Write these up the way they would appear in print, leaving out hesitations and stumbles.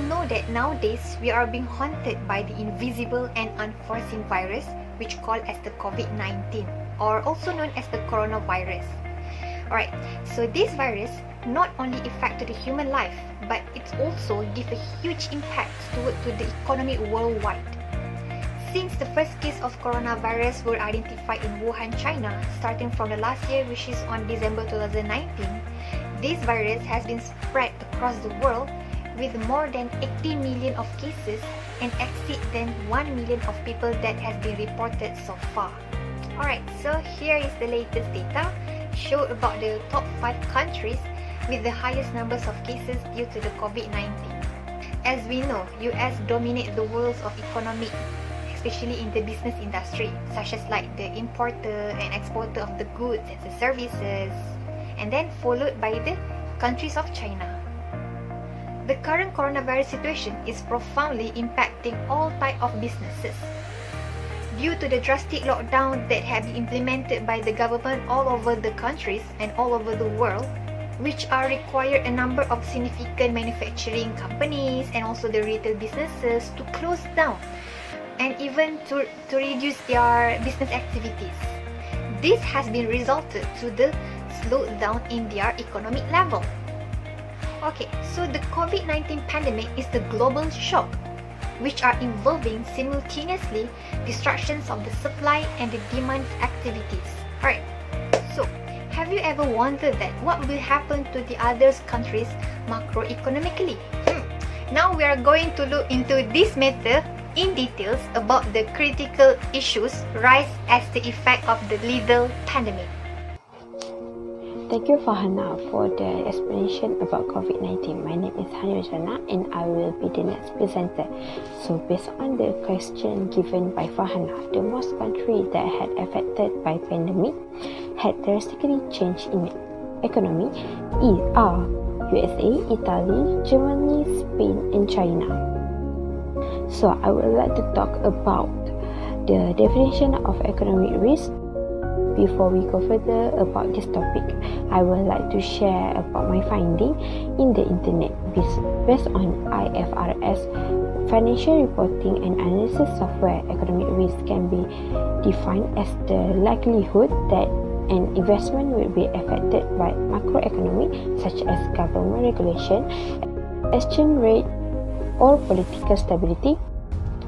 know that nowadays we are being haunted by the invisible and unforeseen virus, which called as the COVID-19, or also known as the coronavirus. Alright, so this virus not only affected the human life, but it's also give a huge impact to the economy worldwide. Since the first case of coronavirus were identified in Wuhan, China, starting from the last year, which is on December 2019, this virus has been spread across the world with more than 80 million of cases and exceed than 1 million of people that has been reported so far. Alright, so here is the latest data show about the top 5 countries with the highest numbers of cases due to the COVID-19. As we know, US dominate the worlds of economy, especially in the business industry, such as like the importer and exporter of the goods and the services, and then followed by the countries of China. The current coronavirus situation is profoundly impacting all types of businesses. Due to the drastic lockdown that have been implemented by the government all over the countries and all over the world, which are require a number of significant manufacturing companies and also the retail businesses to close down and even to reduce their business activities. This has been resulted to the slowdown in their economic level. Okay, so the COVID-19 pandemic is the global shock, which are involving simultaneously disruptions of the supply and the demand activities. Alright, so have you ever wondered that what will happen to the other countries macroeconomically? Now we are going to look into this matter in details about the critical issues rise as the effect of the lethal pandemic. Thank you, Farhana, for the explanation about COVID-19. My name is Hanujana and I will be the next presenter. So, based on the question given by Farhana, the most countries that had affected by pandemic had drastically changed in economy are USA, Italy, Germany, Spain, and China. So, I would like to talk about the definition of economic risk. Before we go further about this topic, I would like to share about my finding in the internet based on IFRS financial reporting and analysis software. Economic risk can be defined as the likelihood that an investment will be affected by macroeconomic such as government regulation, exchange rate, or political stability,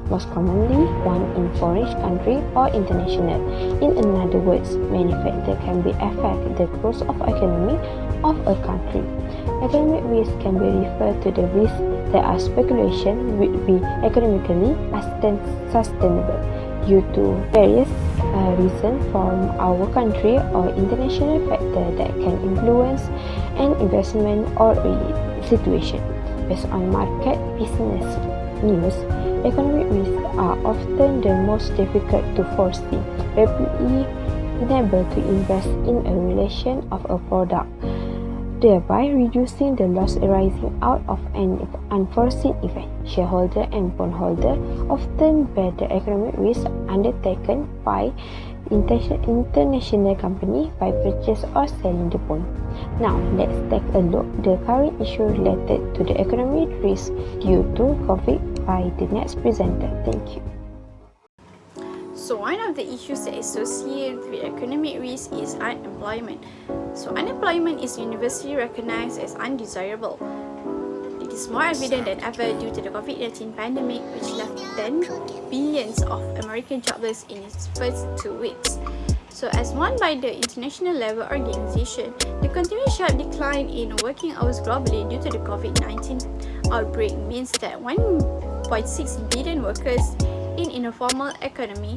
most commonly one in foreign country or international. In other words, many factors can be affect the growth of economy of a country. Economic risk can be referred to the risk that our speculation will be economically sustainable due to various reasons from our country or international factors that can influence an investment or a situation. Based on market business news, economic risks are often the most difficult to foresee, rapidly unable to invest in a relation of a product, thereby reducing the loss arising out of an unforeseen event. Shareholder and bondholder often bear the economic risk undertaken by international company by purchase or selling the bond. Now, let's take a look at the current issue related to the economic risk due to COVID by the next presenter. Thank you. So one of the issues that is associated with economic risk is unemployment. So unemployment is universally recognized as undesirable. It is more evident than ever due to the COVID-19 pandemic, which left 10 billions of American jobless in its first 2 weeks. So as warned by the International Labour Organization, the continued sharp decline in working hours globally due to the COVID-19 outbreak means that 1.6 billion workers in a formal economy,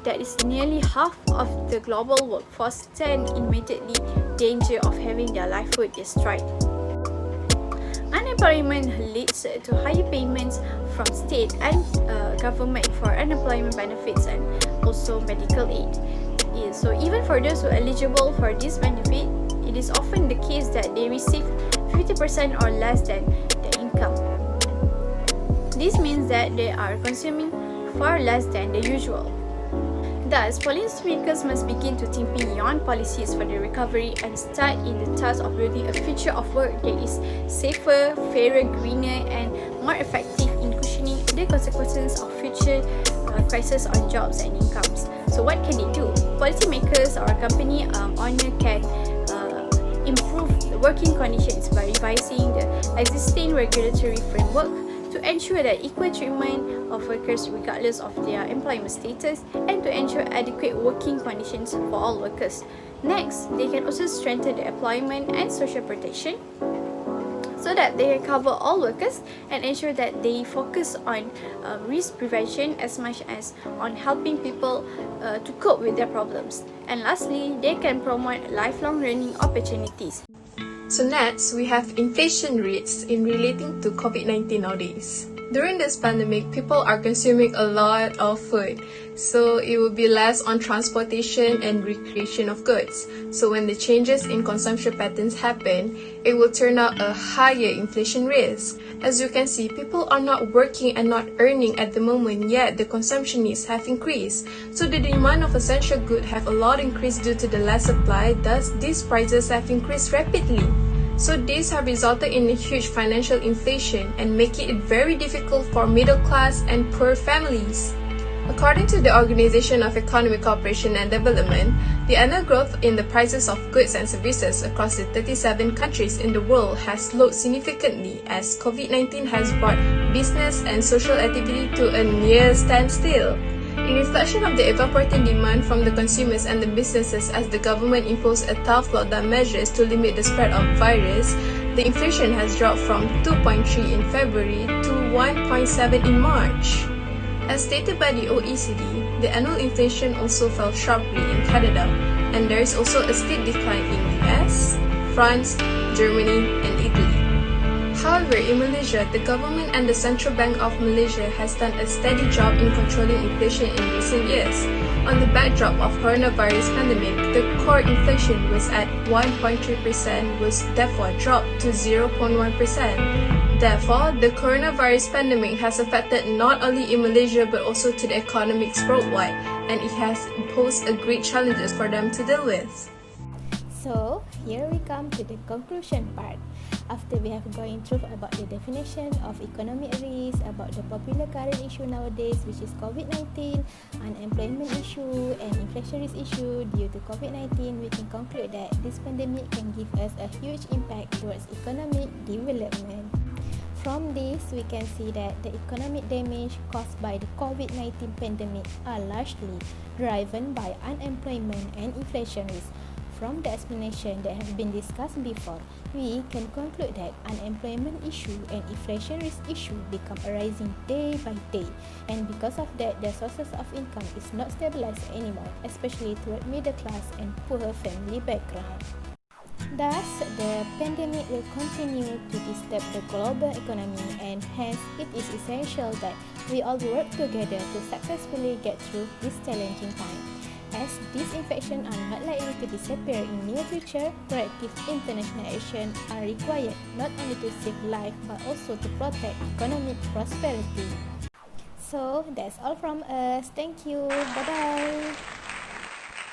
that is nearly half of the global workforce, stand in immediately danger of having their livelihood destroyed. Unemployment leads to higher payments from state and government for unemployment benefits and also medical aid. So even for those who are eligible for this benefit, it is often the case that they receive 50% or less than their income. This means that they are consuming far less than the usual. Thus, policymakers must begin to think beyond policies for the recovery and start in the task of building a future of work that is safer, fairer, greener, and more effective in cushioning the consequences of future crisis on jobs and incomes. So what can they do? Policymakers or a company owner can improve the working conditions by revising the existing regulatory framework to ensure that equal treatment of workers regardless of their employment status and to ensure adequate working conditions for all workers. Next, they can also strengthen the employment and social protection so that they can cover all workers and ensure that they focus on risk prevention as much as on helping people to cope with their problems. And lastly, they can promote lifelong learning opportunities. So next, we have inflation rates in relating to COVID-19 nowadays. During this pandemic, people are consuming a lot of food, so it will be less on transportation and recreation of goods. So when the changes in consumption patterns happen, it will turn out a higher inflation risk. As you can see, people are not working and not earning at the moment, yet the consumption needs have increased. So the demand of essential goods have a lot increased due to the less supply, thus these prices have increased rapidly. So these have resulted in a huge financial inflation and making it very difficult for middle class and poor families. According to the Organization of Economic Cooperation and Development, the annual growth in the prices of goods and services across the 37 countries in the world has slowed significantly as COVID-19 has brought business and social activity to a near standstill. In reflection of the evaporating demand from the consumers and the businesses as the government imposed a tough lockdown measures to limit the spread of virus, the inflation has dropped from 2.3 in February to 1.7 in March. As stated by the OECD, the annual inflation also fell sharply in Canada, and there is also a steep decline in US, France, Germany, and Italy. However, in Malaysia, the government and the Central Bank of Malaysia has done a steady job in controlling inflation in recent years. On the backdrop of coronavirus pandemic, the core inflation was at 1.3%, was therefore dropped to 0.1%. Therefore, the coronavirus pandemic has affected not only in Malaysia but also to the economics worldwide, and it has posed a great challenges for them to deal with. So, here we come to the conclusion part. After we have gone through about the definition of economic risk, about the popular current issue nowadays, which is COVID-19, unemployment issue and inflation risk issue due to COVID-19, we can conclude that this pandemic can give us a huge impact towards economic development. From this, we can see that the economic damage caused by the COVID-19 pandemic are largely driven by unemployment and inflation risk. From the explanation that have been discussed before, we can conclude that unemployment issue and inflation risk issue become arising day by day, and because of that, their sources of income is not stabilized anymore, especially toward middle class and poor family background. Thus, the pandemic will continue to disturb the global economy, and hence it is essential that we all work together to successfully get through this challenging time. As these infections are not likely to disappear in near future, proactive international action are required not only to save life but also to protect economic prosperity. So that's all from us. Thank you. Bye bye.